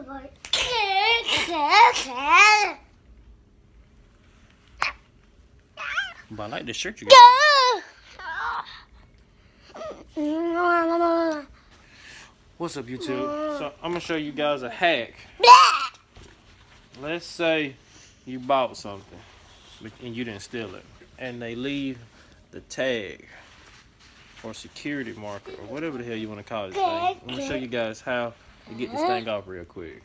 But I like the shirt you got. What's up, YouTube? So I'm gonna show you guys a hack. Let's say you bought something and you didn't steal it, and they leave the tag or security marker or whatever the hell you want to call this thing. I'm gonna show you guys how to get this thing off real quick.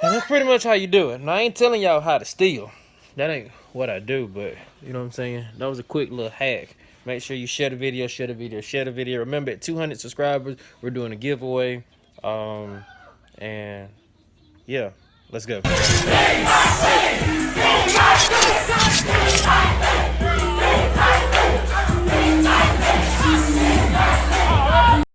And that's pretty much how you do it. Now, I ain't telling y'all how to steal. That ain't what I do, but you know what I'm saying? That was a quick little hack. Make sure you share the video, share the video, share the video. Remember, at 200 subscribers, we're doing a giveaway. And yeah, let's go.